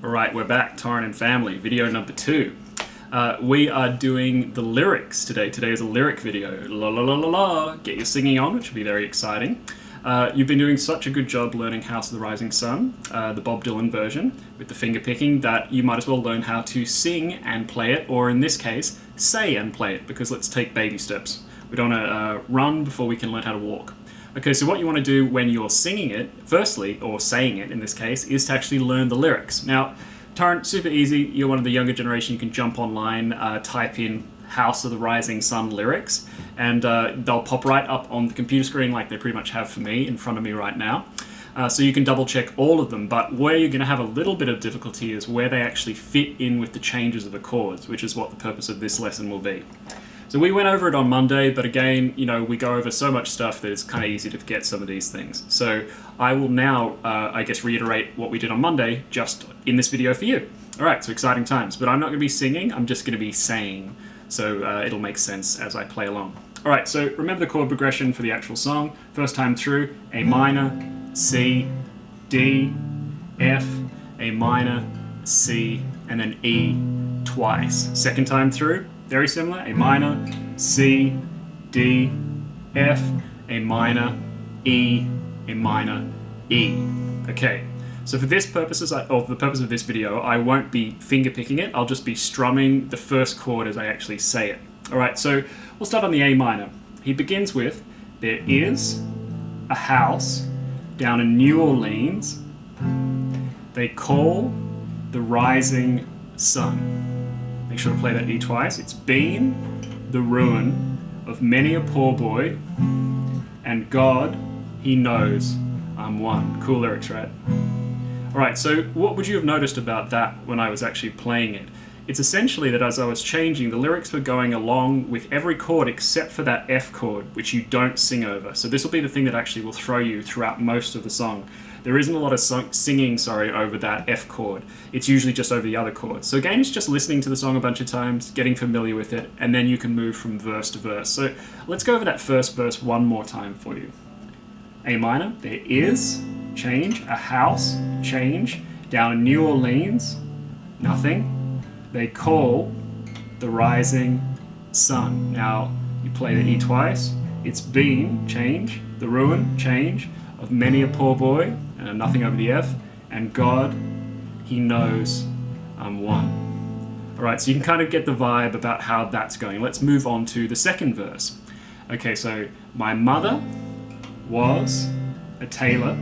Alright, we're back, Torrin and family, video number 2. We are doing the lyrics today. Today is a lyric video. La la la la la. Get your singing on, which will be very exciting. You've been doing such a good job learning House of the Rising Sun, the Bob Dylan version, with the finger picking, that you might as well learn how to sing and play it, or in this case, say and play it, because let's take baby steps. We don't want to run before we can learn how to walk. Okay, so what you want to do when you're singing it, firstly, or saying it in this case, is to actually learn the lyrics. Now, Torrent, super easy. You're one of the younger generation. You can jump online, type in House of the Rising Sun lyrics, and they'll pop right up on the computer screen like they pretty much have for me in front of me right now. So you can double check all of them, but where you're going to have a little bit of difficulty is where they actually fit in with the changes of the chords, which is what the purpose of this lesson will be. So we went over it on Monday, but again, we go over so much stuff that it's kind of easy to forget some of these things. So I will now, reiterate what we did on Monday just in this video for you. All right, so exciting times. But I'm not going to be singing, I'm just going to be saying. So it'll make sense as I play along. All right, so remember the chord progression for the actual song. First time through, A minor, C, D, F, A minor, C, and then E twice. Second time through, very similar, A minor, C, D, F, A minor, E, A minor, E. Okay, so for the purpose of this video, I won't be finger picking it, I'll just be strumming the first chord as I actually say it. Alright, so we'll start on the A minor. He begins with, there is a house down in New Orleans they call the rising sun. Make sure to play that E twice. It's been the ruin of many a poor boy, and God, He knows I'm one. Cool lyrics, right? Alright, so what would you have noticed about that when I was actually playing it? It's essentially that as I was changing, the lyrics were going along with every chord except for that F chord, which you don't sing over. So this will be the thing that actually will throw you throughout most of the song. There isn't a lot of singing over that F chord. It's usually just over the other chords. So again, it's just listening to the song a bunch of times, getting familiar with it, and then you can move from verse to verse. So let's go over that first verse one more time for you. A minor, there is, change, a house, change, down in New Orleans, nothing. They call the rising sun. Now, you play the E twice. It's been, change, the ruin, change, of many a poor boy, and nothing over the F, and God, He knows I'm one. Alright, so you can kind of get the vibe about how that's going. Let's move on to the second verse. Okay, so my mother was a tailor.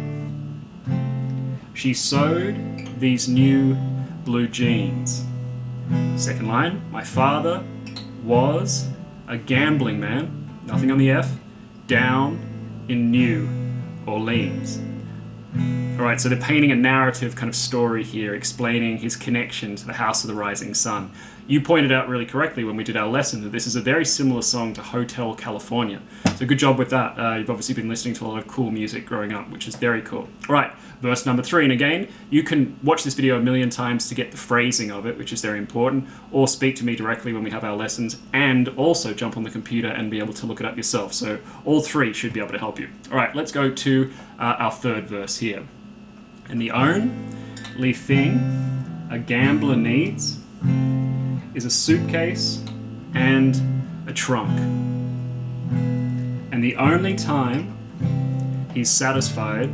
She sewed these new blue jeans. Second line, my father was a gambling man, nothing on the F, down in New Orleans. Alright, so they're painting a narrative kind of story here, explaining his connection to the House of the Rising Sun. You pointed out really correctly when we did our lesson that this is a very similar song to Hotel California. So good job with that. You've obviously been listening to a lot of cool music growing up, which is very cool. Alright, verse number 3. And again, you can watch this video a million times to get the phrasing of it, which is very important, or speak to me directly when we have our lessons, and also jump on the computer and be able to look it up yourself. So all three should be able to help you. Alright, let's go to our third verse here. And the only thing a gambler needs is a suitcase and a trunk. And the only time he's satisfied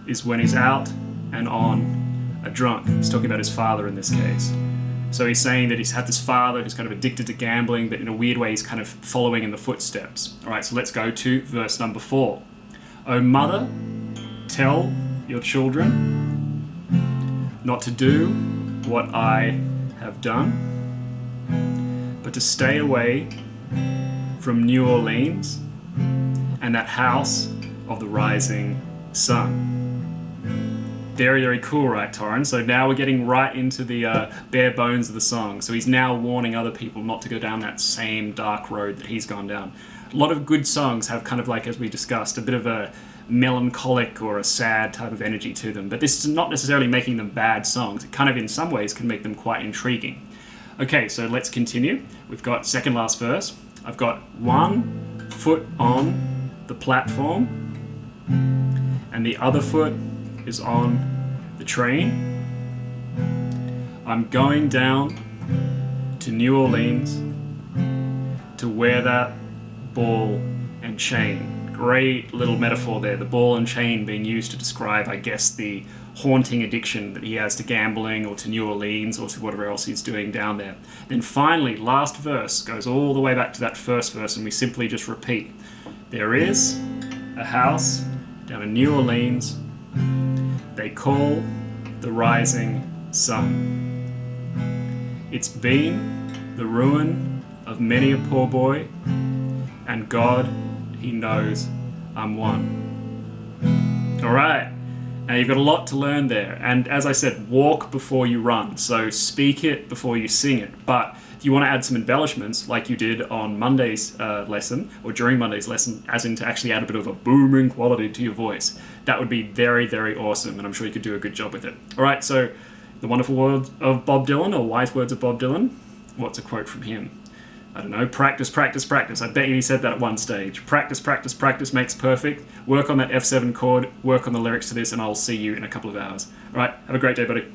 is when he's out and on a drunk. He's talking about his father in this case. So he's saying that he's had this father who's kind of addicted to gambling, but in a weird way he's kind of following in the footsteps. Alright, so let's go to verse number 4. O mother, tell your children not to do what I have done, but to stay away from New Orleans and that house of the rising sun. Very, very cool, right, Torrin? So now we're getting right into the bare bones of the song. So he's now warning other people not to go down that same dark road that he's gone down. A lot of good songs have kind of like, as we discussed, a bit of a melancholic or a sad type of energy to them, but this is not necessarily making them bad songs. It kind of in some ways can make them quite intriguing. Okay, so let's continue. We've got second last verse. I've got one foot on the platform and the other foot is on the train. I'm going down to New Orleans to wear that ball and chain. Great little metaphor there. The ball and chain being used to describe, I guess, the haunting addiction that he has to gambling or to New Orleans or to whatever else he's doing down there. Then finally, last verse goes all the way back to that first verse, and we simply just repeat. There is a house down in New Orleans they call the Rising Sun. It's been the ruin of many a poor boy, and God, He knows I'm one. All right. Now you've got a lot to learn there, and as I said, walk before you run. So speak it before you sing it. But if you want to add some embellishments, like you did on Monday's lesson, or during Monday's lesson, as in to actually add a bit of a booming quality to your voice, that would be very, very awesome, and I'm sure you could do a good job with it. All right, so the wonderful words of Bob Dylan, or wise words of Bob Dylan. What's a quote from him? I don't know, practice, practice, practice. I bet you he said that at one stage. Practice, practice, practice makes perfect. Work on that F7 chord, work on the lyrics to this, and I'll see you in a couple of hours. All right, have a great day, buddy.